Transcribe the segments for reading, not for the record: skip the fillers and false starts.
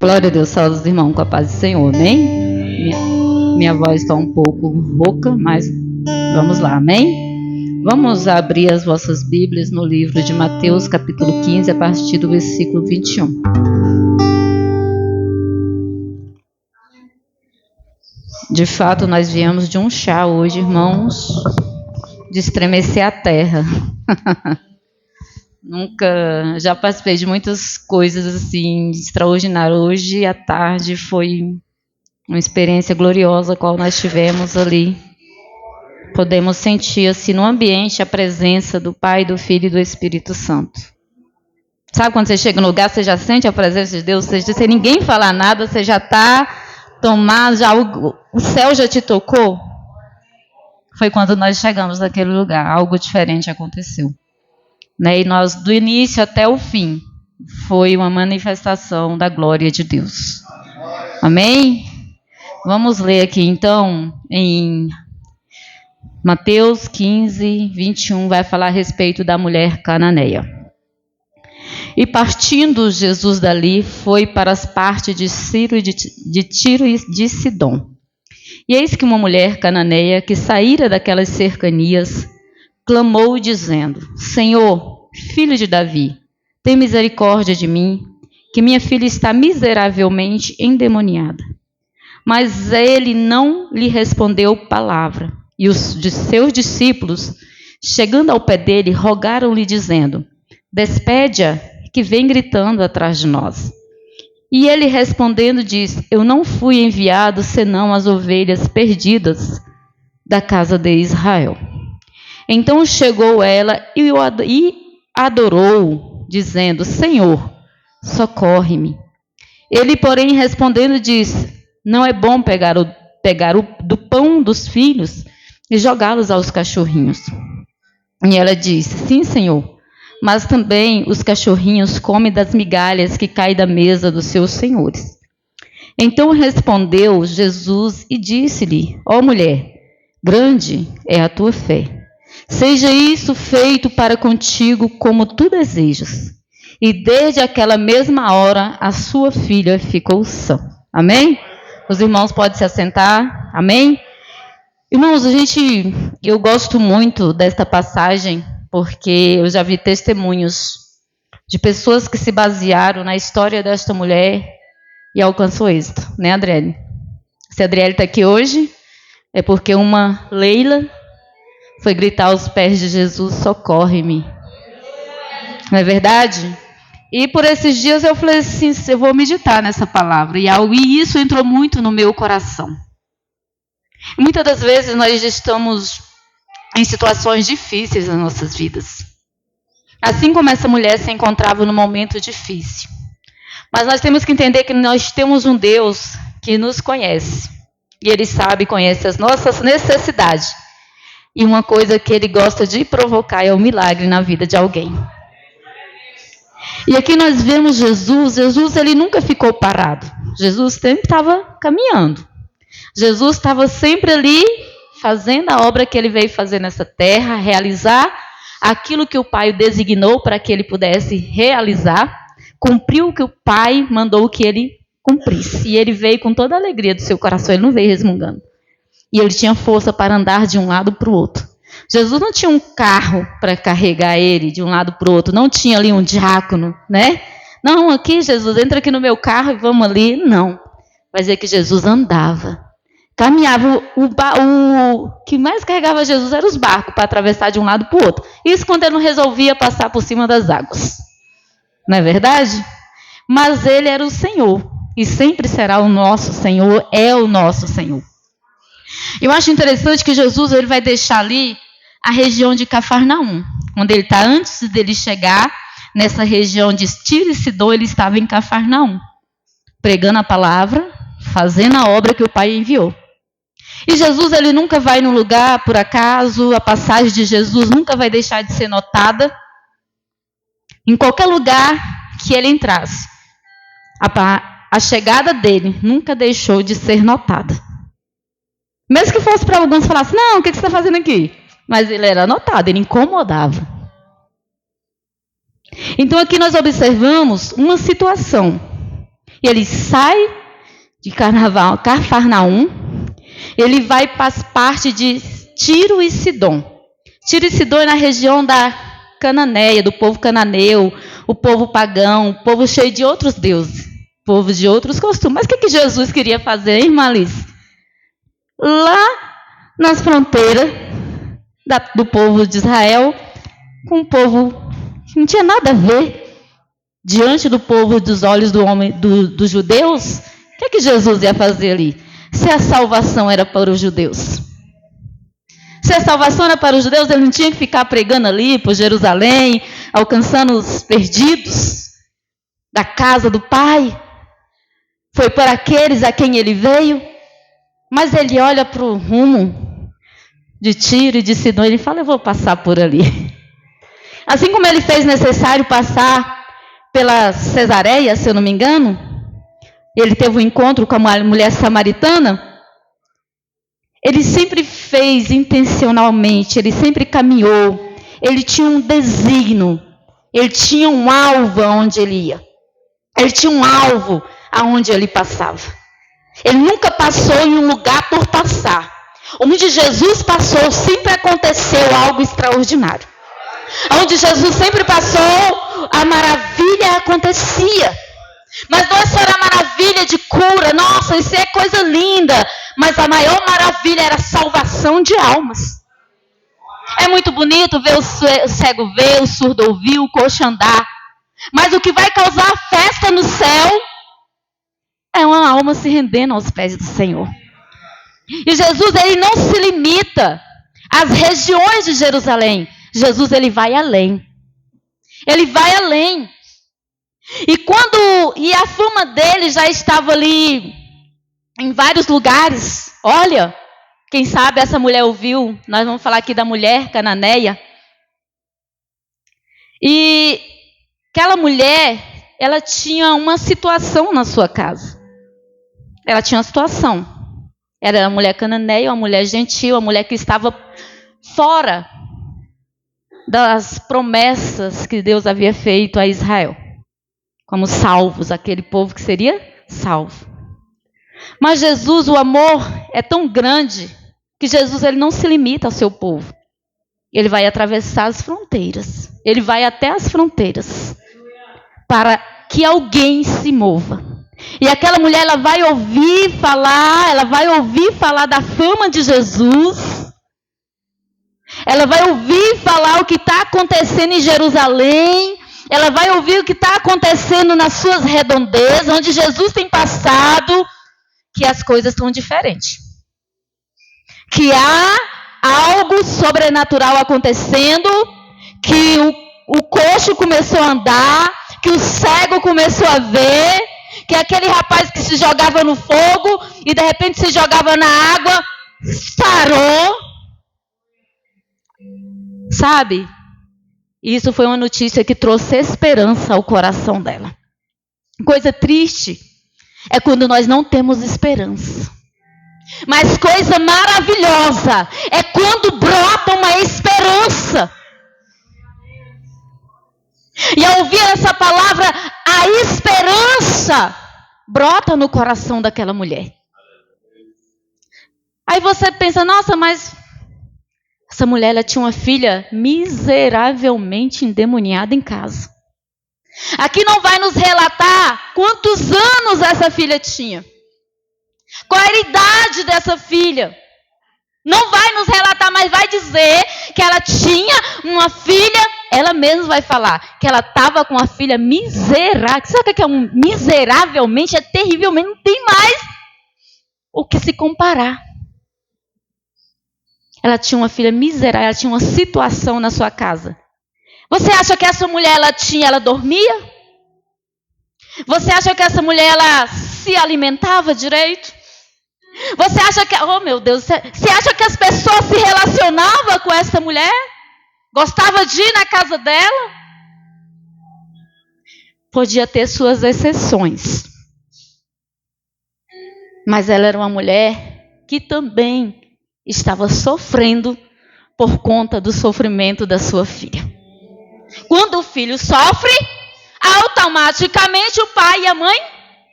Glória a Deus, saúde, irmão, com a paz do Senhor, amém? Minha voz está um pouco rouca, mas vamos lá, amém? Vamos abrir as vossas Bíblias no livro de Mateus, capítulo 15, a partir do versículo 21. De fato, nós viemos de um chá hoje, irmãos, de estremecer a terra. Já participei de muitas coisas assim extraordinárias. Hoje à tarde foi uma experiência gloriosa, a qual nós tivemos ali. Podemos sentir assim no ambiente a presença do Pai, do Filho e do Espírito Santo. Sabe quando você chega no lugar, você já sente a presença de Deus, sem ninguém falar nada, você já está tomado, o céu já te tocou? Foi quando nós chegamos naquele lugar, algo diferente aconteceu. E nós, do início até o fim, foi uma manifestação da glória de Deus. Amém? Vamos ler aqui então em Mateus 15, 21, vai falar a respeito da mulher cananeia. E partindo Jesus dali, foi para as partes de Tiro e de Sidom. E eis que uma mulher cananeia, que saíra daquelas cercanias, clamou dizendo: Senhor, filho de Davi, tem misericórdia de mim, que minha filha está miseravelmente endemoniada. Mas ele não lhe respondeu palavra. E os de seus discípulos, chegando ao pé dele, rogaram-lhe dizendo: Despede-a, que vem gritando atrás de nós. E ele respondendo disse: Eu não fui enviado senão as ovelhas perdidas da casa de Israel. Então chegou ela e adorou, dizendo: Senhor, socorre-me. Ele, porém, respondendo, disse: Não é bom pegar do pão dos filhos e jogá-los aos cachorrinhos. E ela disse: Sim, Senhor, mas também os cachorrinhos comem das migalhas que caem da mesa dos seus senhores. Então respondeu Jesus e disse-lhe: Ó mulher, grande é a tua fé. Seja isso feito para contigo como tu desejas. E desde aquela mesma hora a sua filha ficou sã. Amém? Os irmãos podem se assentar. Amém? Irmãos, eu gosto muito desta passagem, porque eu já vi testemunhos de pessoas que se basearam na história desta mulher e alcançou êxito, né, Adriele? Se a Adriele está aqui hoje, é porque uma Leila foi gritar aos pés de Jesus: socorre-me. Não é verdade? E por esses dias eu falei assim: eu vou meditar nessa palavra. E isso entrou muito no meu coração. Muitas das vezes nós estamos em situações difíceis nas nossas vidas. Assim como essa mulher se encontrava num momento difícil. Mas nós temos que entender que nós temos um Deus que nos conhece. E Ele sabe e conhece as nossas necessidades. E uma coisa que Ele gosta de provocar é o milagre na vida de alguém. E aqui nós vemos Jesus ele nunca ficou parado. Jesus sempre estava caminhando. Jesus estava sempre ali fazendo a obra que Ele veio fazer nessa terra, realizar aquilo que o Pai o designou para que Ele pudesse realizar, cumpriu o que o Pai mandou que Ele cumprisse. E Ele veio com toda a alegria do seu coração, Ele não veio resmungando. E Ele tinha força para andar de um lado para o outro. Jesus não tinha um carro para carregar Ele de um lado para o outro, não tinha ali um diácono, né? Não, aqui Jesus, entra aqui no meu carro e vamos ali. Não, vai dizer que Jesus andava. Caminhava, o que mais carregava Jesus eram os barcos para atravessar de um lado para o outro. Isso quando Ele não resolvia passar por cima das águas. Não é verdade? Mas Ele era o Senhor. E sempre será o nosso Senhor, é o nosso Senhor. Eu acho interessante que Jesus ele vai deixar ali a região de Cafarnaum. Quando ele está, antes dele chegar nessa região de Tiro e Sidom, ele estava em Cafarnaum. Pregando a palavra, fazendo a obra que o Pai enviou. E Jesus ele nunca vai num lugar por acaso, a passagem de Jesus nunca vai deixar de ser notada. Em qualquer lugar que ele entrasse, a chegada dele nunca deixou de ser notada. Mesmo que fosse para alguns falassem: não, o que você está fazendo aqui? Mas ele era notado, ele incomodava. Então aqui nós observamos uma situação E ele sai de Cafarnaum, ele vai para as partes de Tiro e Sidom. Tiro e Sidom é na região da Cananeia, do povo cananeu, o povo pagão, o povo cheio de outros deuses, povo de outros costumes. Mas o que Jesus queria fazer, hein, irmã Alice? Lá nas fronteiras do povo de Israel, com um povo que não tinha nada a ver, diante do povo, dos olhos dos judeus, o que Jesus ia fazer ali? Se a salvação era para os judeus. Se a salvação era para os judeus, ele não tinha que ficar pregando ali por Jerusalém, alcançando os perdidos da casa do Pai. Foi para aqueles a quem ele veio. Mas ele olha para o rumo de Tiro e de Sidom e ele fala, eu vou passar por ali. Assim como ele fez necessário passar pela Cesareia, se eu não me engano, ele teve um encontro com a mulher samaritana, ele sempre fez intencionalmente, ele sempre caminhou, ele tinha um desígnio, ele tinha um alvo aonde ele ia, ele tinha um alvo aonde ele passava. Ele nunca passou em um lugar por passar. Onde Jesus passou, sempre aconteceu algo extraordinário. Onde Jesus sempre passou, a maravilha acontecia. Mas não é só a maravilha de cura, nossa, isso é coisa linda. Mas a maior maravilha era a salvação de almas. É muito bonito ver o cego ver, o surdo ouvir, o coxo andar. Mas o que vai causar festa no céu é uma alma se rendendo aos pés do Senhor. E Jesus, ele não se limita às regiões de Jerusalém. Jesus, ele vai além. Ele vai além. E a fama dele já estava ali em vários lugares. Olha, quem sabe essa mulher ouviu. Nós vamos falar aqui da mulher cananeia. E aquela mulher, ela tinha uma situação na sua casa. Ela tinha uma situação. Era uma mulher cananeia, uma mulher gentil, uma mulher que estava fora das promessas que Deus havia feito a Israel. Como salvos, aquele povo que seria salvo. Mas Jesus, o amor é tão grande que Jesus, ele não se limita ao seu povo. Ele vai atravessar as fronteiras. Ele vai até as fronteiras para que alguém se mova. E aquela mulher, ela vai ouvir falar da fama de Jesus. Ela vai ouvir falar o que está acontecendo em Jerusalém. Ela vai ouvir o que está acontecendo nas suas redondezas, onde Jesus tem passado, que as coisas estão diferentes. Que há algo sobrenatural acontecendo, que o coxo começou a andar, que o cego começou a ver, que aquele rapaz que se jogava no fogo e de repente se jogava na água, sarou. Sabe? Isso foi uma notícia que trouxe esperança ao coração dela. Coisa triste é quando nós não temos esperança. Mas coisa maravilhosa é quando brota uma esperança. E ao ouvir essa palavra, a esperança brota no coração daquela mulher. Aí você pensa, nossa, mas essa mulher, ela tinha uma filha miseravelmente endemoniada em casa. Aqui não vai nos relatar quantos anos essa filha tinha. Qual era a idade dessa filha. Não vai nos relatar, mas vai dizer que ela tinha uma filha, ela mesma vai falar, que ela estava com a filha miserável. Sabe o que é um miseravelmente? É terrivelmente, não tem mais o que se comparar. Ela tinha uma filha miserável, ela tinha uma situação na sua casa. Você acha que essa mulher, ela dormia? Você acha que essa mulher, ela se alimentava direito? Você acha que, oh meu Deus, você acha que as pessoas se relacionavam com essa mulher? Gostava de ir na casa dela? Podia ter suas exceções. Mas ela era uma mulher que também estava sofrendo por conta do sofrimento da sua filha. Quando o filho sofre, automaticamente o pai e a mãe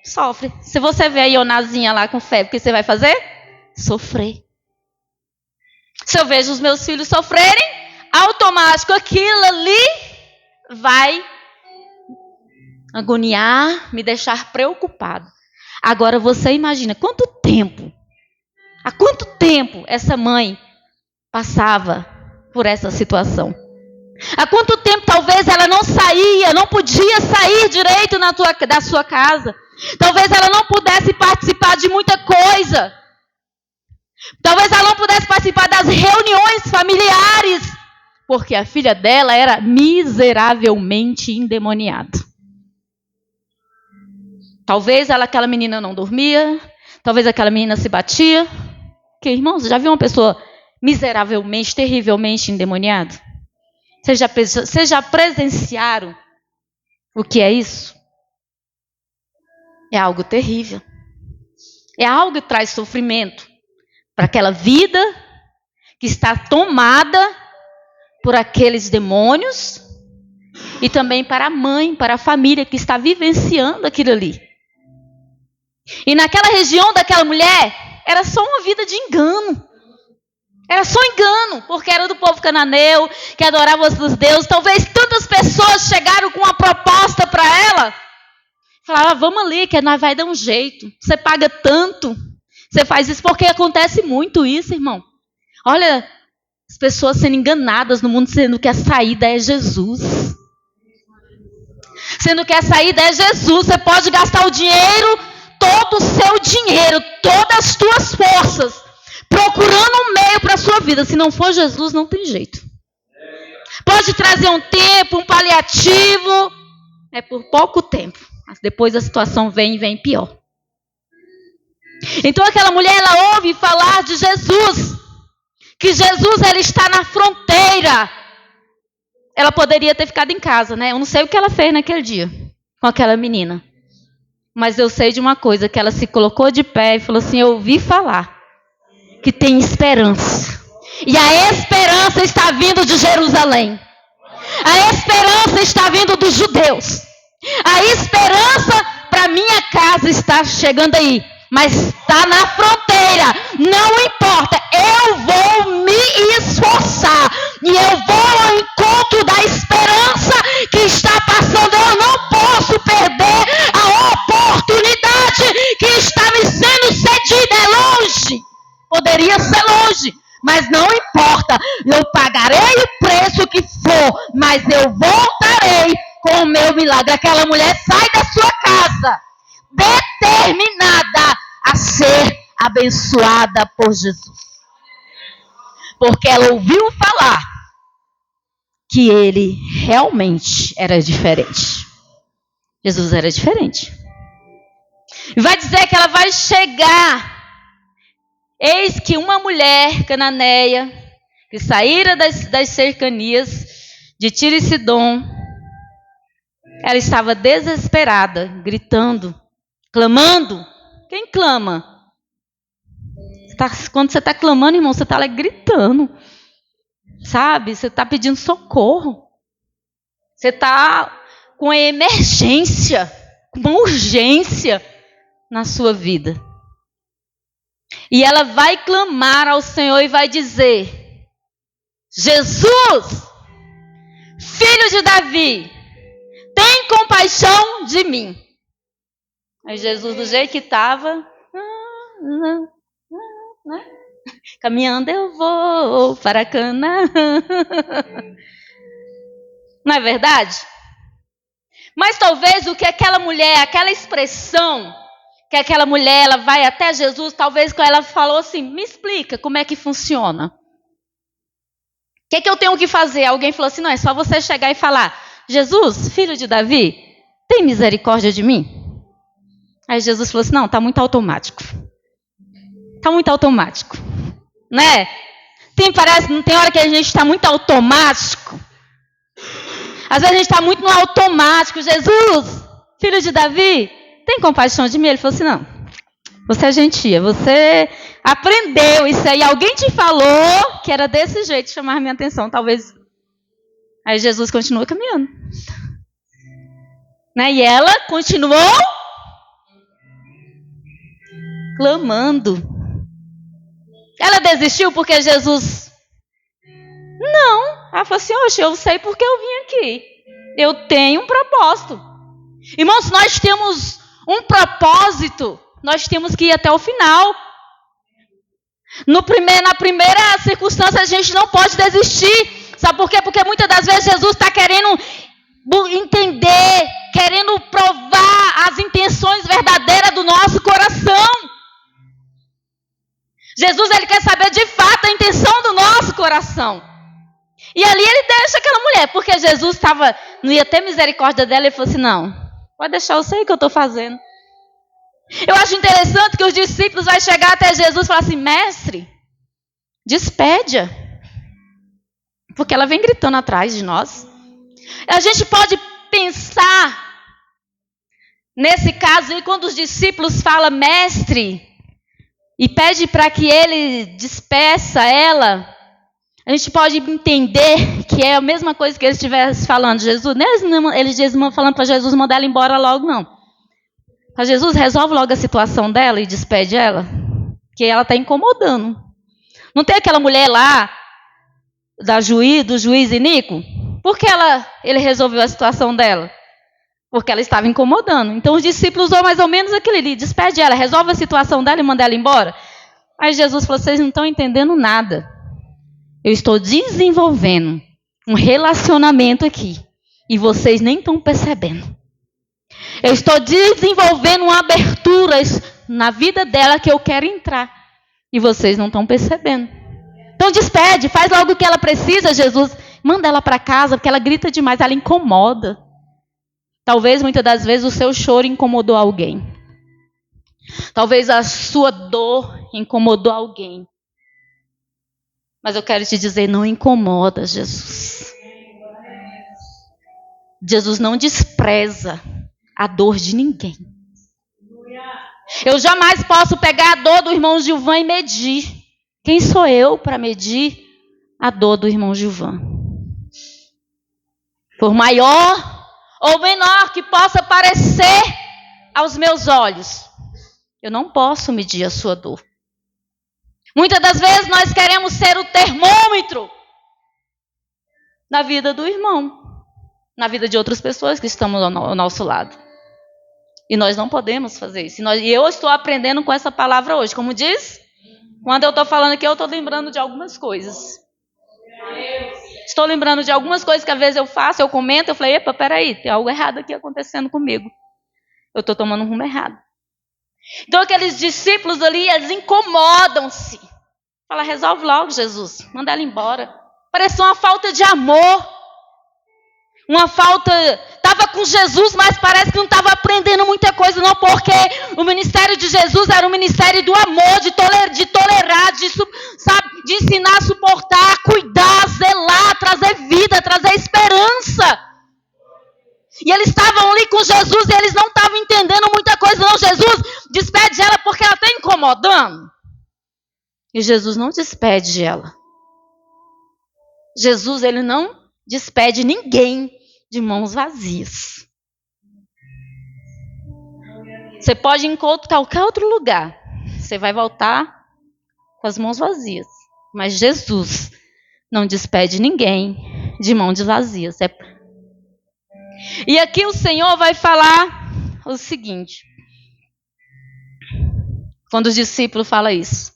Sofre. Se você vê a Ionazinha lá com febre, o que você vai fazer? Sofrer. Se eu vejo os meus filhos sofrerem, automático aquilo ali vai agoniar, me deixar preocupado. Agora você imagina há quanto tempo essa mãe passava por essa situação? Há quanto tempo talvez ela não podia sair direito da sua casa? Talvez ela não pudesse participar de muita coisa. Talvez ela não pudesse participar das reuniões familiares, porque a filha dela era miseravelmente endemoniada. Talvez aquela menina não dormia, talvez aquela menina se batia. Porque, irmãos, você já viu uma pessoa miseravelmente, terrivelmente endemoniada? Vocês já presenciaram o que é isso? É algo terrível. É algo que traz sofrimento para aquela vida que está tomada por aqueles demônios e também para a mãe, para a família que está vivenciando aquilo ali. E naquela região daquela mulher, era só uma vida de engano. Era só engano, porque era do povo cananeu, que adorava os deuses. Talvez tantas pessoas chegaram com uma proposta para ela. Falaram, vamos ali, que nós vai dar um jeito. Você paga tanto, você faz isso, porque acontece muito isso, irmão. Olha, as pessoas sendo enganadas no mundo, sendo que a saída é Jesus. Sendo que a saída é Jesus. Você pode gastar o dinheiro, todo o seu dinheiro, todas as tuas forças, procurando um meio para a sua vida. Se não for Jesus, não tem jeito. Pode trazer um tempo, um paliativo. É por pouco tempo. Mas depois a situação vem pior. Então aquela mulher, ela ouve falar de Jesus. Que Jesus, ele está na fronteira. Ela poderia ter ficado em casa, né? Eu não sei o que ela fez naquele dia com aquela menina. Mas eu sei de uma coisa, que ela se colocou de pé e falou assim, eu ouvi falar que tem esperança. E a esperança está vindo de Jerusalém. A esperança está vindo dos judeus. A esperança para minha casa está chegando aí. Mas está na fronteira. Não importa. Eu vou me esforçar. E eu vou ao encontro da esperança que está passando. Eu não posso perder a oportunidade que está me sendo cedida. É longe. Poderia ser longe. Mas não importa. Eu pagarei o preço que for. Mas eu voltarei com o meu milagre. Aquela mulher sai da sua casa determinada a ser abençoada por Jesus. Porque ela ouviu falar que ele realmente era diferente. Jesus era diferente. E vai dizer que ela vai chegar. Eis que uma mulher cananeia, que saíra das cercanias de Tiro e Sidom, ela estava desesperada, gritando, clamando. Quem clama? Quando você está clamando, irmão, você está lá gritando. Sabe? Você está pedindo socorro. Você está com emergência, com uma urgência na sua vida. E ela vai clamar ao Senhor e vai dizer, Jesus, filho de Davi, tem compaixão de mim. Aí Jesus, do jeito que estava, caminhando eu vou para Canaã. Não é verdade? Mas talvez o que aquela mulher, aquela expressão, que aquela mulher, ela vai até Jesus, talvez quando ela falou assim, me explica como é que funciona. O que eu tenho que fazer? Alguém falou assim, não, é só você chegar e falar, Jesus, filho de Davi, tem misericórdia de mim? Aí Jesus falou assim, não, está muito automático. Está muito automático. Né? Tem hora que a gente está muito automático. Às vezes a gente está muito no automático. Jesus, filho de Davi, tem compaixão de mim? Ele falou assim, não, você é gentia, você aprendeu isso aí. Alguém te falou que era desse jeito, chamar minha atenção, talvez. Aí Jesus continua caminhando. Né? E ela continuou clamando. Ela desistiu porque Jesus... Não. Ela falou assim, oxe, eu sei porque eu vim aqui. Eu tenho um propósito. Irmãos, nós temos um propósito. Nós temos que ir até o final. Na primeira circunstância, a gente não pode desistir. Sabe por quê? Porque muitas das vezes Jesus está querendo entender, querendo provar as intenções verdadeiras do nosso coração. Jesus, ele quer saber de fato a intenção do nosso coração. E ali ele deixa aquela mulher, porque Jesus não ia ter misericórdia dela, ele falou assim, não, pode deixar, eu sei o que eu estou fazendo. Eu acho interessante que os discípulos vão chegar até Jesus e falar assim, mestre, despede-a. Porque ela vem gritando atrás de nós. A gente pode pensar, nesse caso aí, quando os discípulos falam, mestre, e pede para que ele despeça ela, a gente pode entender que é a mesma coisa que eles estivessem falando. Jesus, eles falando para Jesus mandar ela embora logo, não. Para Jesus, resolve logo a situação dela e despede ela, que ela está incomodando. Não tem aquela mulher lá, do juiz Inico? Por que ele resolveu a situação dela? Porque ela estava incomodando. Então os discípulos usou mais ou menos aquilo ali, despede ela, resolve a situação dela e manda ela embora. Aí Jesus falou, vocês não estão entendendo nada. Eu estou desenvolvendo um relacionamento aqui e vocês nem estão percebendo. Eu estou desenvolvendo uma abertura na vida dela que eu quero entrar e vocês não estão percebendo. Então despede, faz logo o que ela precisa, Jesus. Manda ela para casa, porque ela grita demais, ela incomoda. Talvez, muitas das vezes, o seu choro incomodou alguém. Talvez a sua dor incomodou alguém. Mas eu quero te dizer, não incomoda Jesus. Jesus não despreza a dor de ninguém. Eu jamais posso pegar a dor do irmão Gilvan e medir. Quem sou eu para medir a dor do irmão Gilvan? Por maior ou menor que possa parecer aos meus olhos, eu não posso medir a sua dor. Muitas das vezes nós queremos ser o termômetro na vida do irmão, na vida de outras pessoas que estão ao nosso lado. E nós não podemos fazer isso. E eu estou aprendendo com essa palavra hoje. Como diz, quando eu estou falando aqui, eu estou lembrando de algumas coisas. Estou lembrando de algumas coisas que às vezes eu faço, eu comento, eu falei, epa, peraí, tem algo errado aqui acontecendo comigo. Eu estou tomando um rumo errado. Então aqueles discípulos ali, eles incomodam-se. Fala, resolve logo, Jesus, manda ela embora. Parecia uma falta de amor. Uma falta... Estava com Jesus, mas parece que não estava aprendendo muita coisa, não, porque o ministério de Jesus era um ministério do amor, de tolerar, de ensinar a suportar, cuidar, zelar, trazer vida, trazer esperança. E eles estavam ali com Jesus e eles não estavam entendendo muita coisa, não. Jesus, despede ela porque ela está incomodando. E Jesus não despede ela. Jesus, ele não despede ninguém de mãos vazias. Você pode ir em qualquer outro lugar. Você vai voltar com as mãos vazias. Mas Jesus não despede ninguém de mãos vazias. E aqui o Senhor vai falar o seguinte. Quando os discípulos falam isso.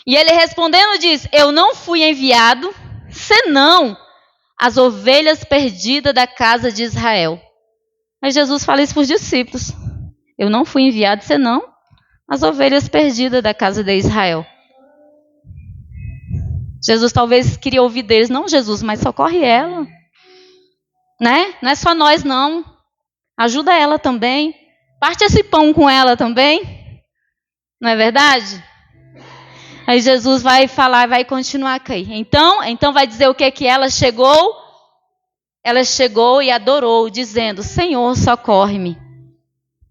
E ele respondendo diz, eu não fui enviado, senão as ovelhas perdidas da casa de Israel. Mas Jesus fala isso para os discípulos. Eu não fui enviado, senão as ovelhas perdidas da casa de Israel. Jesus talvez queria ouvir deles. Não, Jesus, mas socorre ela. Né? Não é só nós, não. Ajuda ela também. Parte esse pão com ela também. Não é verdade? Aí Jesus vai falar, vai continuar aqui. Então vai dizer o que? Que ela chegou e adorou, dizendo, Senhor, socorre-me.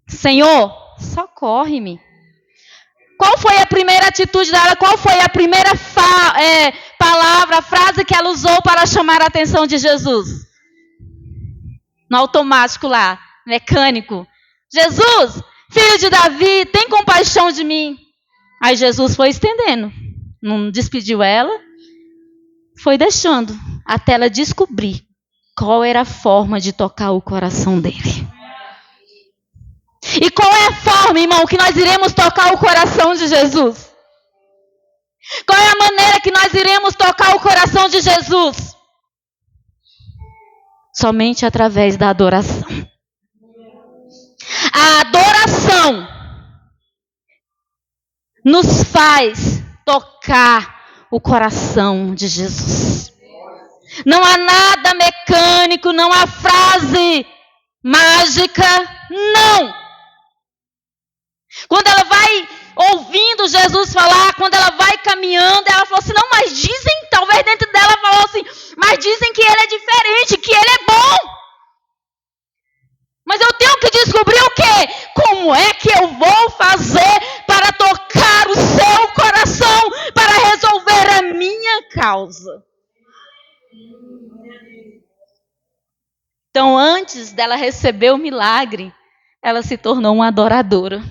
Senhor, socorre-me. Qual foi a primeira atitude dela? Qual foi a primeira palavra, a frase que ela usou para chamar a atenção de Jesus? No automático lá, mecânico. Jesus, filho de Davi, tem compaixão de mim. Aí Jesus foi estendendo, não despediu ela, foi deixando, até ela descobrir qual era a forma de tocar o coração dele. E qual é a forma, irmão, que nós iremos tocar o coração de Jesus? Qual é a maneira que nós iremos tocar o coração de Jesus? Somente através da adoração. A adoração nos faz tocar o coração de Jesus. Não há nada mecânico, não há frase mágica, não. Quando ela vai ouvindo Jesus falar, quando ela vai caminhando, ela falou assim, não, mas dizem, talvez dentro dela falou assim, mas dizem que ele é diferente, que ele é bom. Mas eu tenho que descobrir o quê? Como é que eu vou fazer para tocar o seu coração, para resolver a minha causa? Então, antes dela receber o milagre, ela se tornou uma adoradora.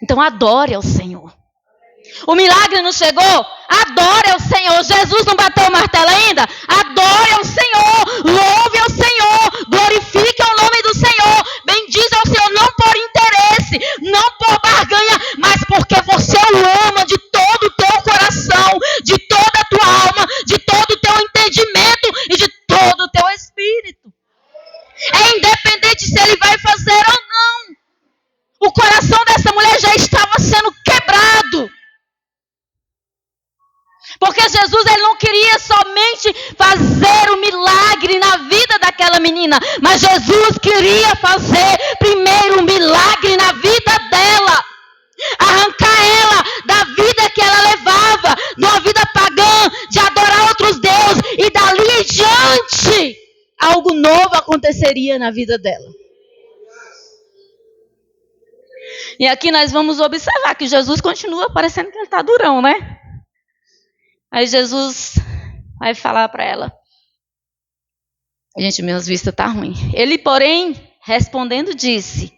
Então, adore ao Senhor. O milagre não chegou? Adore ao Senhor. Jesus não bateu o martelo ainda? Adore ao Senhor. Louve ao Senhor. Glorifique o nome do Senhor. Bendize ao Senhor, não por interesse, não por barganha, mas porque você o ama de todo o teu coração, de toda a tua alma, de todo o teu entendimento e de todo o teu espírito. É independente se ele vai fazer ou não. O coração dessa mulher já estava sendo quebrado. Porque Jesus ele não queria somente fazer o milagre na vida daquela menina, mas Jesus queria fazer primeiro um milagre na vida dela. Arrancar ela da vida que ela levava, de uma vida pagã, de adorar outros deuses, e dali em diante, algo novo aconteceria na vida dela. E aqui nós vamos observar que Jesus continua parecendo que ele está durão, né? Aí Jesus vai falar para ela. Gente, minhas vistas estão ruins. Ele, porém, respondendo, disse,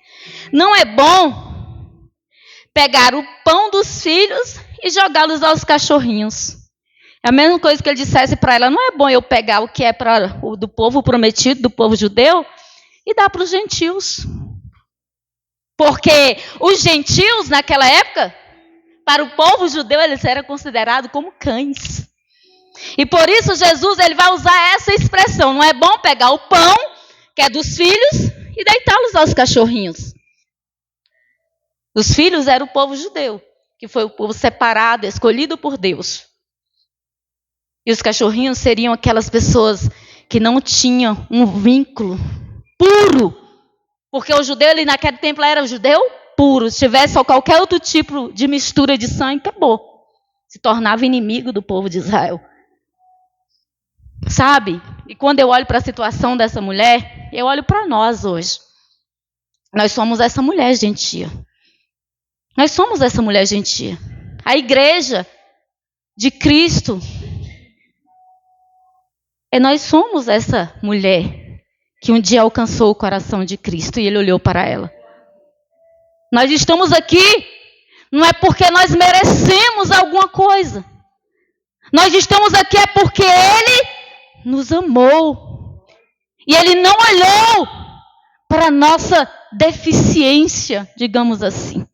não é bom pegar o pão dos filhos e jogá-los aos cachorrinhos. É a mesma coisa que ele dissesse para ela, não é bom eu pegar o que é do povo prometido, do povo judeu, e dar para os gentios. Porque os gentios, naquela época, para o povo judeu, eles eram considerados como cães. E por isso Jesus ele vai usar essa expressão. Não é bom pegar o pão, que é dos filhos, e deitá-los aos cachorrinhos. Os filhos eram o povo judeu, que foi o povo separado, escolhido por Deus. E os cachorrinhos seriam aquelas pessoas que não tinham um vínculo puro. Porque o judeu, ele naquele tempo era judeu puro. Se tivesse qualquer outro tipo de mistura de sangue, acabou. Se tornava inimigo do povo de Israel. Sabe? E quando eu olho para a situação dessa mulher, eu olho para nós hoje. Nós somos essa mulher gentia. Nós somos essa mulher gentia. A igreja de Cristo, nós somos essa mulher que um dia alcançou o coração de Cristo e ele olhou para ela. Nós estamos aqui, não é porque nós merecemos alguma coisa. Nós estamos aqui é porque ele nos amou. E ele não olhou para a nossa deficiência, digamos assim.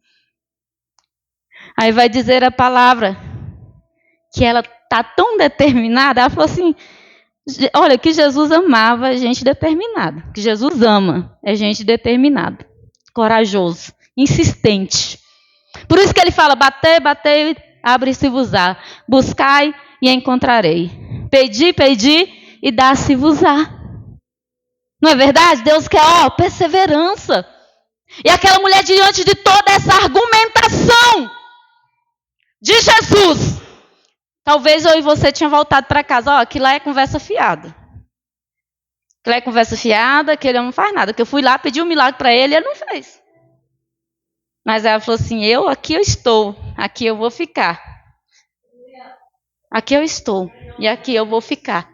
Aí vai dizer a palavra que ela está tão determinada, ela falou assim, olha, que Jesus amava gente determinada. Que Jesus ama é gente determinada, corajoso, insistente. Por isso que ele fala, batei, batei, abre-se-vos-á. Buscai e encontrarei. Pedi, pedi e dá-se-vos-á. Não é verdade? Deus quer, perseverança. E aquela mulher, diante de toda essa argumentação de Jesus, talvez eu e você tinha voltado para casa. Aquilo lá é conversa fiada. Aquilo lá é conversa fiada, que ele não faz nada. Que eu fui lá, pedi um milagre para ele e ele não fez. Mas ela falou assim, aqui eu estou, aqui eu vou ficar. Aqui eu estou e aqui eu vou ficar.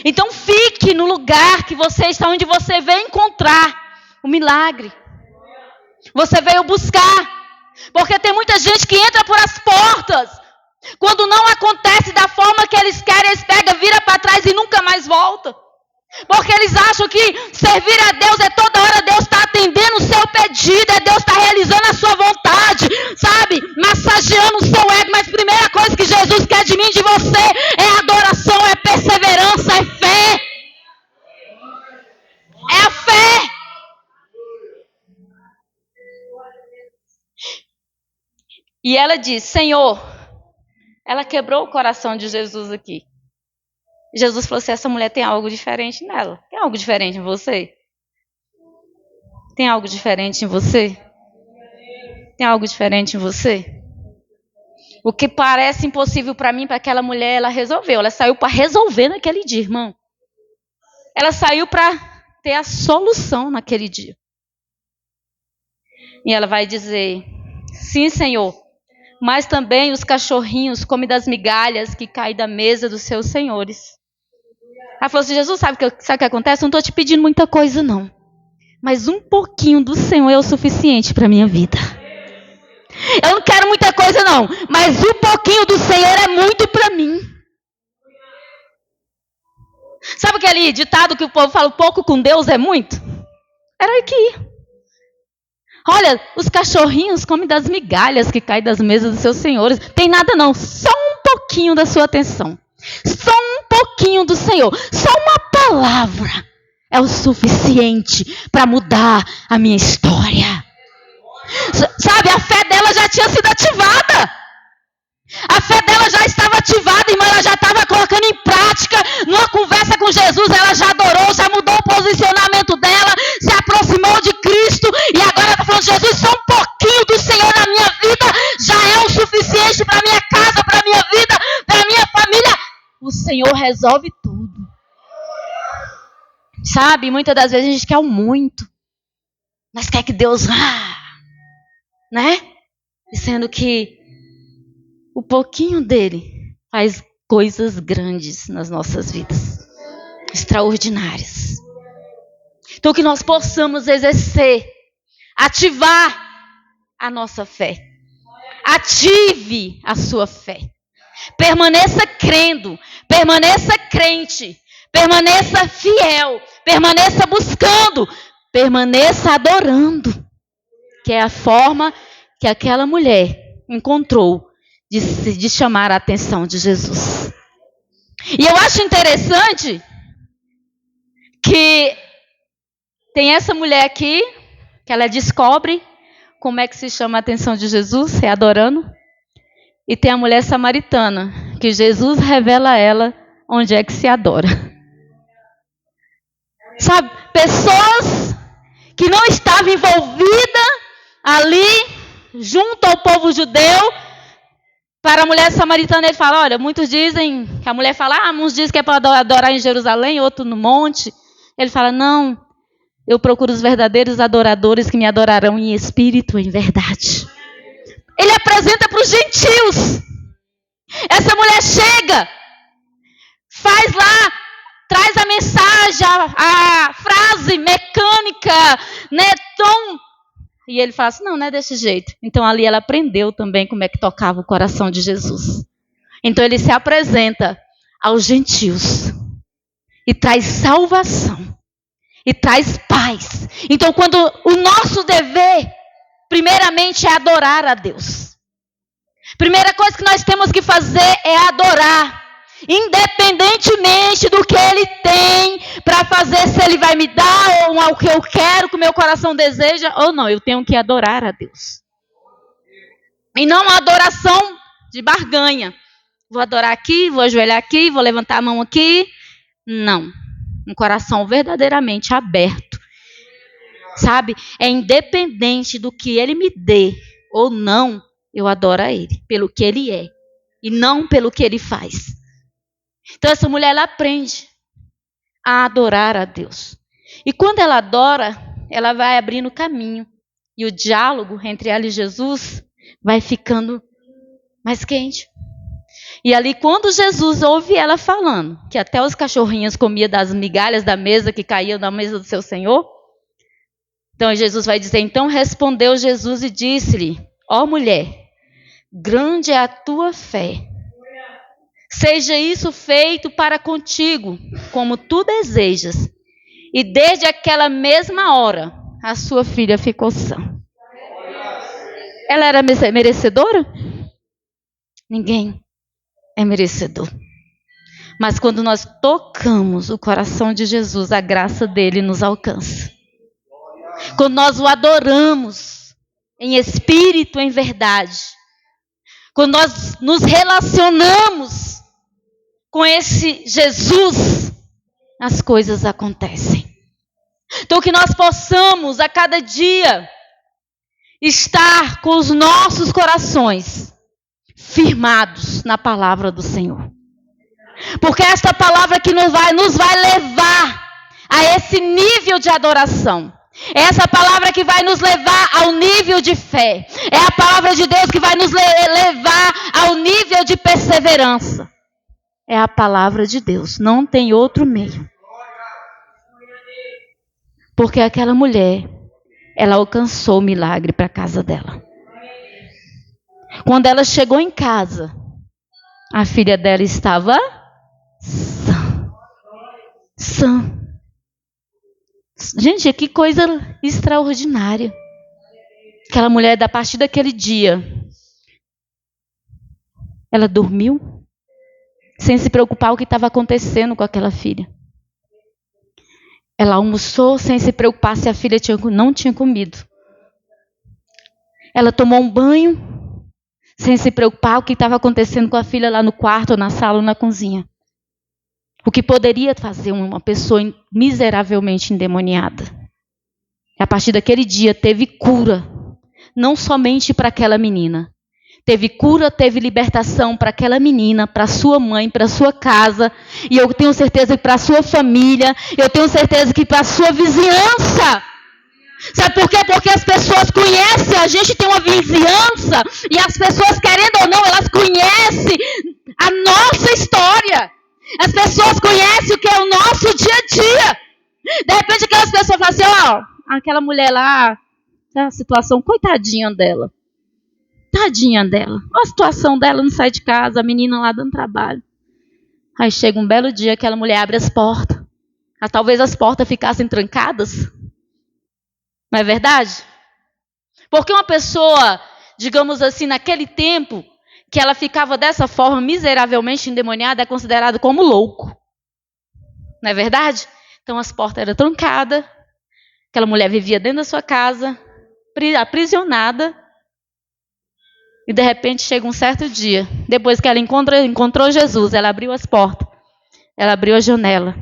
Então fique no lugar que você está, onde você veio encontrar o milagre. Você veio buscar. Porque tem muita gente que entra por as portas. Quando não acontece da forma que eles querem, eles pegam, vira para trás e nunca mais volta. Porque eles acham que servir a Deus é toda hora Deus está atendendo o seu pedido, é Deus está realizando a sua vontade, sabe? Massageando o seu ego. Mas a primeira coisa que Jesus quer de mim e de você é adoração, é perseverança, é fé. É a fé. E ela diz, Senhor, ela quebrou o coração de Jesus aqui. Jesus falou assim, essa mulher tem algo diferente nela. Tem algo diferente em você? Tem algo diferente em você? Tem algo diferente em você? O que parece impossível para mim, para aquela mulher, ela resolveu. Ela saiu para resolver naquele dia, irmão. Ela saiu para ter a solução naquele dia. E ela vai dizer, sim, Senhor, mas também os cachorrinhos comem das migalhas que caem da mesa dos seus senhores. Ela falou assim, Jesus, sabe o que acontece? Eu não estou te pedindo muita coisa, não. Mas um pouquinho do Senhor é o suficiente para a minha vida. Eu não quero muita coisa, não. Mas um pouquinho do Senhor é muito para mim. Sabe aquele ditado que o povo fala, pouco com Deus é muito? Era aqui. Olha, os cachorrinhos comem das migalhas que caem das mesas dos seus senhores. Tem nada não, só um pouquinho da sua atenção. Só um pouquinho do Senhor. Só uma palavra é o suficiente para mudar a minha história. Sabe, a fé dela já tinha sido ativada. A fé dela já estava ativada, irmã. Ela já estava colocando em prática. Numa conversa com Jesus, ela já adorou, já mudou o posicionamento dela, se aproximou de Cristo. E agora ela está falando, Jesus, só um pouquinho do Senhor na minha vida já é o suficiente para a minha casa, para a minha vida, para a minha família. O Senhor resolve tudo. Sabe, muitas das vezes a gente quer o muito. Mas quer que Deus vá, né? Sendo que o pouquinho dele faz coisas grandes nas nossas vidas. Extraordinárias. Então que nós possamos exercer, ativar a nossa fé. Ative a sua fé. Permaneça crendo, permaneça crente, permaneça fiel, permaneça buscando, permaneça adorando. Que é a forma que aquela mulher encontrou de chamar a atenção de Jesus. E eu acho interessante que tem essa mulher aqui, que ela descobre como é que se chama a atenção de Jesus, é adorando. E tem a mulher samaritana, que Jesus revela a ela onde é que se adora. Sabe, pessoas que não estavam envolvidas ali, junto ao povo judeu. Para a mulher samaritana, ele fala, olha, muitos dizem, que a mulher fala, uns dizem que é para adorar em Jerusalém, outro no monte. Ele fala, não, eu procuro os verdadeiros adoradores que me adorarão em espírito e em verdade. Ele apresenta para os gentios. Essa mulher chega, faz lá, traz a mensagem, a frase mecânica, né, tom. E ele fala assim, não é desse jeito. Então ali ela aprendeu também como é que tocava o coração de Jesus. Então ele se apresenta aos gentios e traz salvação e traz paz. Então quando o nosso dever, primeiramente, é adorar a Deus. Primeira coisa que nós temos que fazer é adorar. Independentemente do que Ele tem para fazer, se Ele vai me dar ou o que eu quero, que o meu coração deseja, ou não, eu tenho que adorar a Deus. E não uma adoração de barganha. Vou adorar aqui, vou ajoelhar aqui, vou levantar a mão aqui. Não. Um coração verdadeiramente aberto. Sabe? É independente do que Ele me dê ou não, eu adoro a Ele, pelo que Ele é. E não pelo que Ele faz. Então essa mulher, ela aprende a adorar a Deus. E quando ela adora, ela vai abrindo caminho. E o diálogo entre ela e Jesus vai ficando mais quente. E ali, quando Jesus ouve ela falando, que até os cachorrinhos comiam das migalhas da mesa que caíam da mesa do seu Senhor. Então Jesus vai dizer, então respondeu Jesus e disse-lhe, Ó mulher, grande é a tua fé. Seja isso feito para contigo, como tu desejas. E desde aquela mesma hora, a sua filha ficou sã. Ela era merecedora? Ninguém é merecedor. Mas quando nós tocamos o coração de Jesus, a graça dele nos alcança. Quando nós o adoramos em espírito, em verdade. Quando nós nos relacionamos com esse Jesus, as coisas acontecem. Então que nós possamos a cada dia estar com os nossos corações firmados na palavra do Senhor. Porque esta palavra que nos vai levar a esse nível de adoração. É essa palavra que vai nos levar ao nível de fé. É a palavra de Deus que vai nos levar ao nível de perseverança. É a palavra de Deus. Não tem outro meio. Porque aquela mulher, ela alcançou o milagre para a casa dela. Quando ela chegou em casa, a filha dela estava sã. Gente, que coisa extraordinária. Aquela mulher, a partir daquele dia, ela dormiu, sem se preocupar com o que estava acontecendo com aquela filha. Ela almoçou sem se preocupar se a filha não tinha comido. Ela tomou um banho, sem se preocupar com o que estava acontecendo com a filha lá no quarto, ou na sala, ou na cozinha. O que poderia fazer uma pessoa miseravelmente endemoniada. A partir daquele dia teve cura, não somente para aquela menina. Teve cura, teve libertação para aquela menina, para sua mãe, para sua casa. E eu tenho certeza que para sua família, eu tenho certeza que para a sua vizinhança. Sabe por quê? Porque as pessoas conhecem, a gente tem uma vizinhança, e as pessoas, querendo ou não, elas conhecem a nossa história. As pessoas conhecem o que é o nosso dia a dia. De repente aquelas pessoas falam assim, ó, aquela mulher lá, a situação, coitadinha dela. Tadinha dela. Olha a situação dela, não sai de casa, a menina lá dando trabalho. Aí chega um belo dia, aquela mulher abre as portas. Talvez as portas ficassem trancadas. Não é verdade? Porque uma pessoa, digamos assim, naquele tempo, que ela ficava dessa forma, miseravelmente endemoniada, é considerada como louco. Não é verdade? Então as portas eram trancadas, aquela mulher vivia dentro da sua casa, aprisionada, e de repente chega um certo dia, depois que ela encontrou Jesus, ela abriu as portas, ela abriu a janela,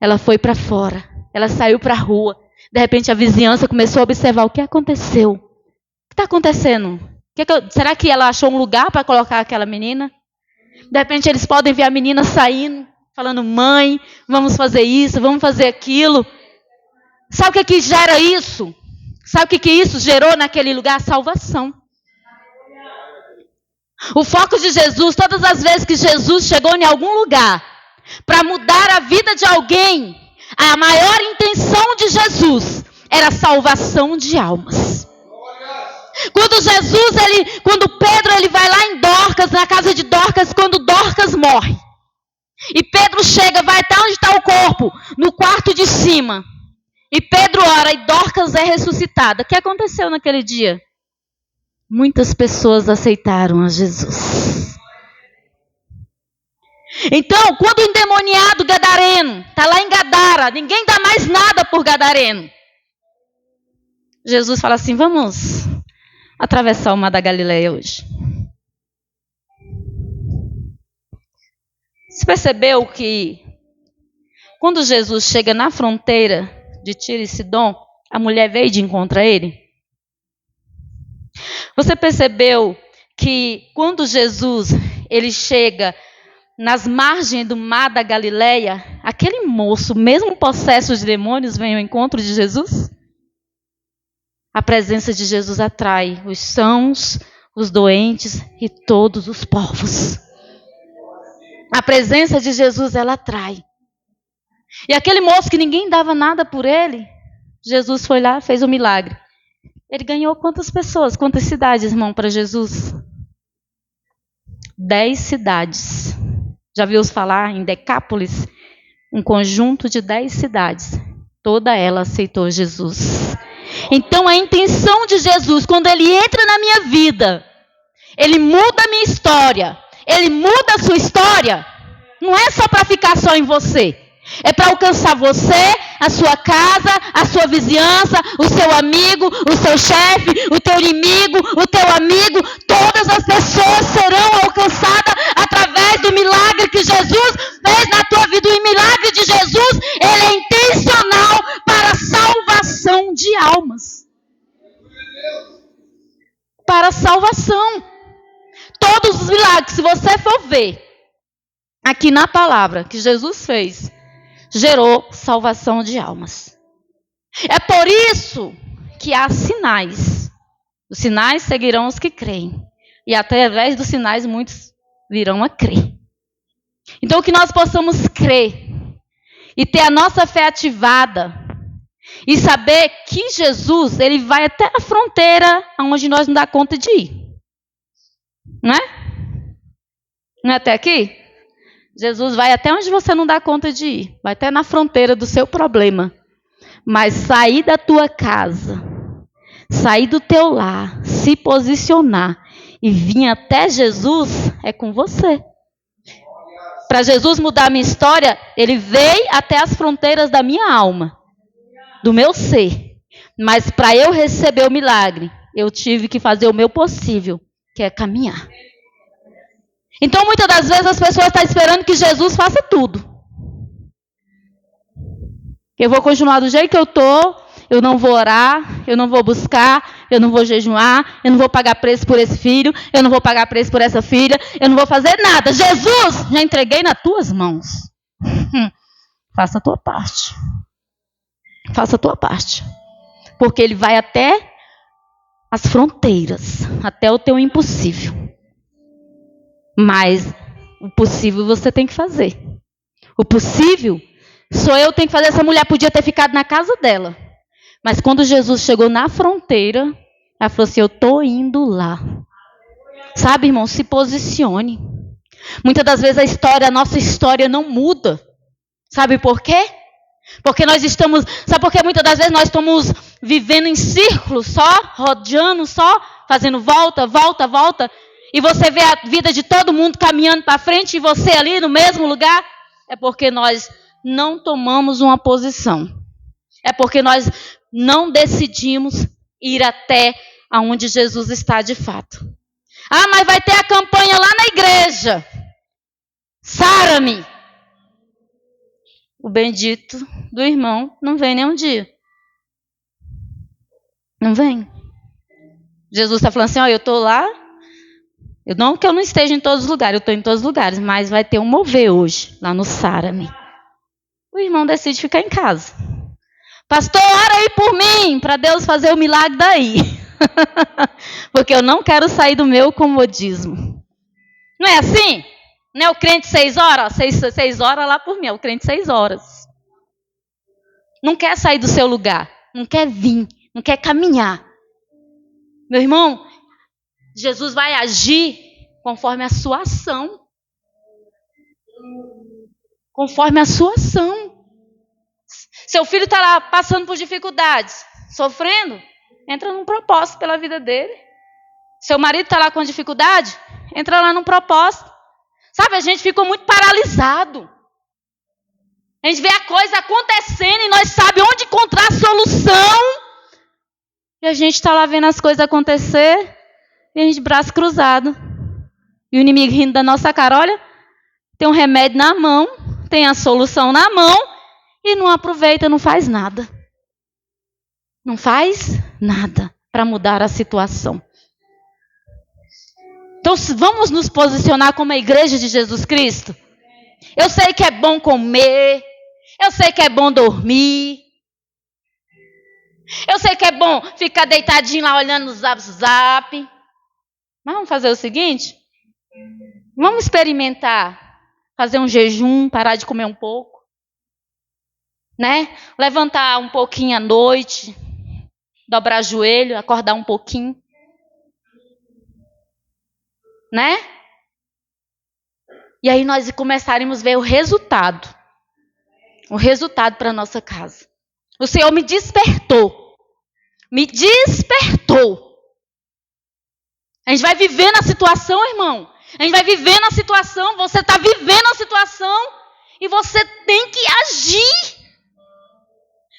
ela foi para fora, ela saiu para a rua, de repente a vizinhança começou a observar o que aconteceu. O que está acontecendo? Será que ela achou um lugar para colocar aquela menina? De repente eles podem ver a menina saindo, falando, mãe, vamos fazer isso, vamos fazer aquilo. Sabe o que gera isso? Sabe o que isso gerou naquele lugar? Salvação. O foco de Jesus, todas as vezes que Jesus chegou em algum lugar para mudar a vida de alguém, a maior intenção de Jesus era a salvação de almas. Quando Pedro ele vai lá em Dorcas, na casa de Dorcas, quando Dorcas morre. E Pedro chega, vai até onde está o corpo, no quarto de cima. E Pedro ora e Dorcas é ressuscitada. O que aconteceu naquele dia? Muitas pessoas aceitaram a Jesus. Então, quando o endemoniado gadareno está lá em Gadara, ninguém dá mais nada por gadareno. Jesus fala assim, vamos atravessar o mar da Galileia hoje. Você percebeu que quando Jesus chega na fronteira de Tiro e Sidom, a mulher veio de encontro a ele? Você percebeu que quando Jesus ele chega nas margens do mar da Galileia, aquele moço, mesmo possesso de demônios, vem ao encontro de Jesus? A presença de Jesus atrai os sãos, os doentes e todos os povos. A presença de Jesus, ela atrai. E aquele moço que ninguém dava nada por ele, Jesus foi lá, fez um milagre. Ele ganhou quantas pessoas, quantas cidades, irmão, para Jesus? 10 cidades. Já viu falar em Decápolis? Um conjunto de 10 cidades. Toda ela aceitou Jesus. Então a intenção de Jesus, quando ele entra na minha vida, ele muda a minha história, ele muda a sua história, não é só para ficar só em você. É para alcançar você, a sua casa, a sua vizinhança, o seu amigo, o seu chefe, o teu inimigo, o teu amigo. Todas as pessoas serão alcançadas através do milagre que Jesus fez na tua vida. O milagre de Jesus, ele é intencional para a salvação de almas. Para a salvação. Todos os milagres, se você for ver aqui na palavra que Jesus fez, gerou salvação de almas. É por isso que há sinais. Os sinais seguirão os que creem. E através dos sinais muitos virão a crer. Então que nós possamos crer e ter a nossa fé ativada e saber que Jesus, ele vai até a fronteira onde nós não dá conta de ir. Não é? Não é até aqui? Jesus vai até onde você não dá conta de ir. Vai até na fronteira do seu problema. Mas sair da tua casa, sair do teu lar, se posicionar e vir até Jesus é com você. Para Jesus mudar a minha história, ele veio até as fronteiras da minha alma, do meu ser. Mas para eu receber o milagre, eu tive que fazer o meu possível, que é caminhar. Então, muitas das vezes, as pessoas estão esperando que Jesus faça tudo. Eu vou continuar do jeito que eu estou, eu não vou orar, eu não vou buscar, eu não vou jejuar, eu não vou pagar preço por esse filho, eu não vou pagar preço por essa filha, eu não vou fazer nada. Jesus, já entreguei nas tuas mãos. Faça a tua parte. Faça a tua parte. Porque ele vai até as fronteiras, até o teu impossível. Mas o possível você tem que fazer. O possível sou eu que tenho que fazer. Essa mulher podia ter ficado na casa dela. Mas quando Jesus chegou na fronteira, ela falou assim, eu estou indo lá. Sabe, irmão, se posicione. Muitas das vezes a nossa história não muda. Sabe por quê? Porque nós estamos... Sabe por que muitas das vezes nós estamos vivendo em círculos só, rodeando só, fazendo volta, volta, volta... E você vê a vida de todo mundo caminhando para frente e você ali no mesmo lugar? É porque nós não tomamos uma posição. É porque nós não decidimos ir até aonde Jesus está de fato. Ah, mas vai ter a campanha lá na igreja. Sara-me. O bendito do irmão não vem nenhum dia. Não vem. Jesus está falando assim, ó, eu estou lá. Não que eu não esteja em todos os lugares, eu estou em todos os lugares, mas vai ter um mover hoje, lá no Sara-me. O irmão decide ficar em casa. Pastor, ora aí por mim, para Deus fazer o milagre daí. Porque eu não quero sair do meu comodismo. Não é assim? Não é o crente 6 horas? 6 horas lá por mim, é o crente 6 horas. Não quer sair do seu lugar, não quer vir, não quer caminhar. Meu irmão, Jesus vai agir conforme a sua ação. Conforme a sua ação. Seu filho está lá passando por dificuldades, sofrendo, entra num propósito pela vida dele. Seu marido está lá com dificuldade, entra lá num propósito. Sabe, a gente ficou muito paralisado. A gente vê a coisa acontecendo e nós sabemos onde encontrar a solução. E a gente está lá vendo as coisas acontecer. E a gente, braço cruzado. E o inimigo rindo da nossa cara. Olha, tem um remédio na mão, tem a solução na mão. E não aproveita, não faz nada. Não faz nada para mudar a situação. Então, vamos nos posicionar como a igreja de Jesus Cristo? Eu sei que é bom comer. Eu sei que é bom dormir. Eu sei que é bom ficar deitadinho lá olhando no zap. Mas vamos fazer o seguinte? Vamos experimentar. Fazer um jejum, parar de comer um pouco. Né? Levantar um pouquinho à noite. dobrar joelho, acordar um pouquinho. Né? E aí nós começaremos a ver o resultado para a nossa casa. O Senhor me despertou. A gente vai viver na situação, irmão. A gente vai viver na situação. Você está vivendo a situação e você tem que agir.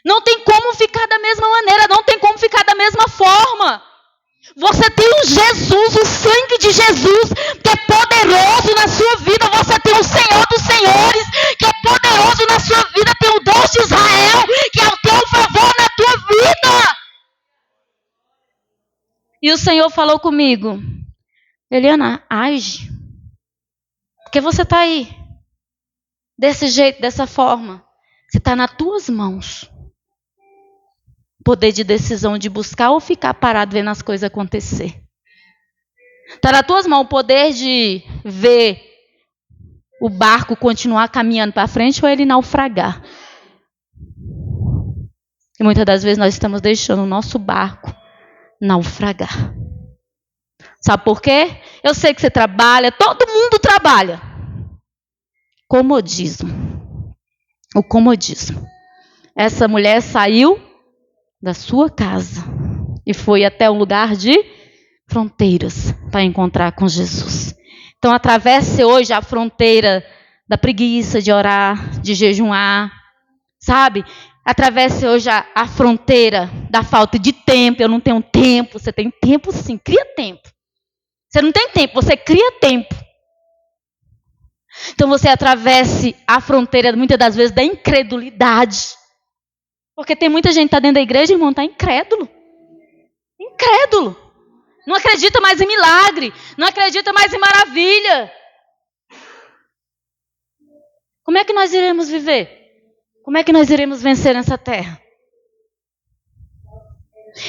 Não tem como ficar da mesma maneira, não tem como ficar da mesma forma. Você tem o Jesus, o sangue de Jesus, que é poderoso na sua vida. Você tem o Senhor dos Senhores, que é poderoso na sua vida. Tem o Deus de Israel, que é o teu favor na tua vida. E o Senhor falou comigo: Eliana, age. Porque você está aí, desse jeito, dessa forma. Você está nas tuas mãos. Poder de decisão de buscar ou ficar parado vendo as coisas acontecer. Está nas tuas mãos o poder de ver o barco continuar caminhando para frente ou ele naufragar. E muitas das vezes nós estamos deixando o nosso barco naufragar. Sabe por quê? Eu sei que você trabalha, todo mundo trabalha. Comodismo. O comodismo. Essa mulher saiu da sua casa e foi até um lugar de fronteiras para encontrar com Jesus. Então atravesse hoje a fronteira da preguiça de orar, de jejuar, sabe? Atravesse hoje a fronteira da falta de tempo. Eu não tenho tempo. Você tem tempo sim, cria tempo. Você não tem tempo, você cria tempo. Então você atravesse a fronteira muitas das vezes da incredulidade. Porque tem muita gente que está dentro da igreja, irmão, está incrédulo. Incrédulo. Não acredita mais em milagre. Não acredita mais em maravilha. Como é que nós iremos viver? Como é que nós iremos vencer nessa terra?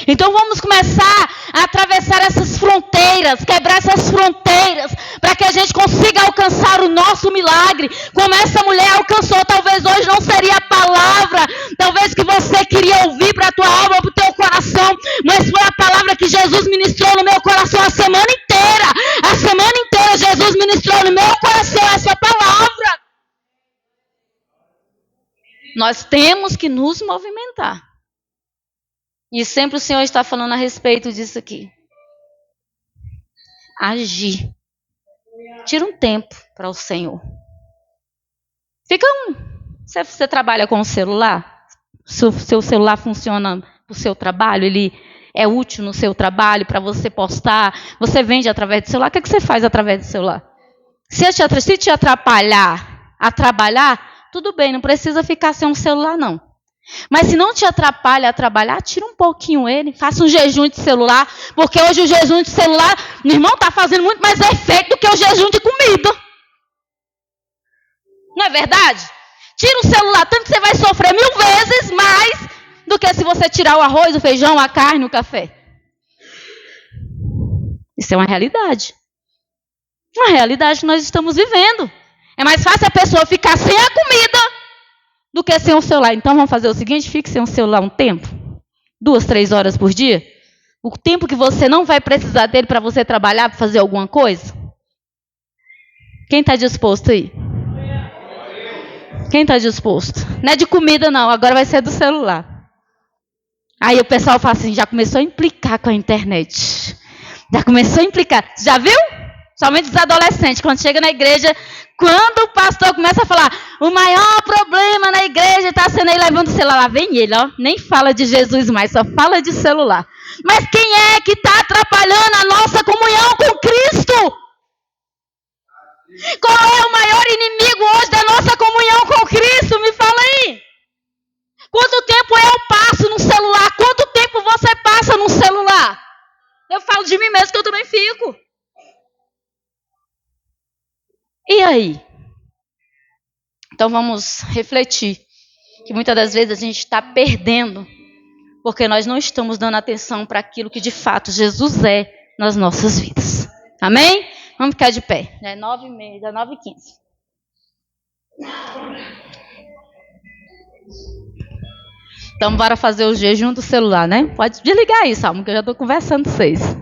Então vamos começar a atravessar essas fronteiras, quebrar essas fronteiras, para que a gente consiga alcançar o nosso milagre, como essa mulher alcançou. Talvez hoje não seria a palavra, talvez que você queria ouvir para a tua alma, para o teu coração, mas foi a palavra que Jesus ministrou no meu coração a semana inteira. A semana inteira Jesus ministrou no meu coração essa palavra. Nós temos que nos movimentar. E sempre o Senhor está falando a respeito disso aqui. Agir. Tira um tempo para o Senhor. Você trabalha com o celular? Seu celular funciona para o seu trabalho? Ele é útil no seu trabalho para você postar? Você vende através do celular? O que você faz através do celular? Se te atrapalhar a trabalhar, tudo bem, não precisa ficar sem um celular não. Mas se não te atrapalha a trabalhar, tira um pouquinho ele, faça um jejum de celular, porque hoje o jejum de celular, meu irmão, está fazendo muito mais efeito do que o jejum de comida. Não é verdade? Tira o celular, tanto que você vai sofrer 1000 vezes mais do que se você tirar o arroz, o feijão, a carne, o café. Isso é uma realidade. Uma realidade que nós estamos vivendo. É mais fácil a pessoa ficar sem a comida do que sem o celular. Então vamos fazer o seguinte, fique sem o celular um tempo. 2, 3 horas por dia. O tempo que você não vai precisar dele para você trabalhar, para fazer alguma coisa. Quem está disposto aí? Quem está disposto? Não é de comida não, agora vai ser do celular. Aí o pessoal fala assim, já começou a implicar com a internet. Já começou a implicar. Já viu? Somente os adolescentes, quando chega na igreja, quando o pastor começa a falar, o maior problema na igreja está sendo aí levando o celular. Lá vem ele, ó, nem fala de Jesus mais, só fala de celular. Mas quem é que está atrapalhando a nossa comunhão com Cristo? Qual é o maior inimigo hoje da nossa comunhão com Cristo? Me fala aí. Quanto tempo eu passo no celular? Quanto tempo você passa no celular? Eu falo de mim mesmo que eu também fico. E aí? Então vamos refletir. Que muitas das vezes a gente está perdendo. Porque nós não estamos dando atenção para aquilo que de fato Jesus é nas nossas vidas. Amém? Vamos ficar de pé. É 9h30, 9h15. Então, bora fazer o jejum do celular, né? Pode desligar aí, Salmo, que eu já estou conversando com vocês.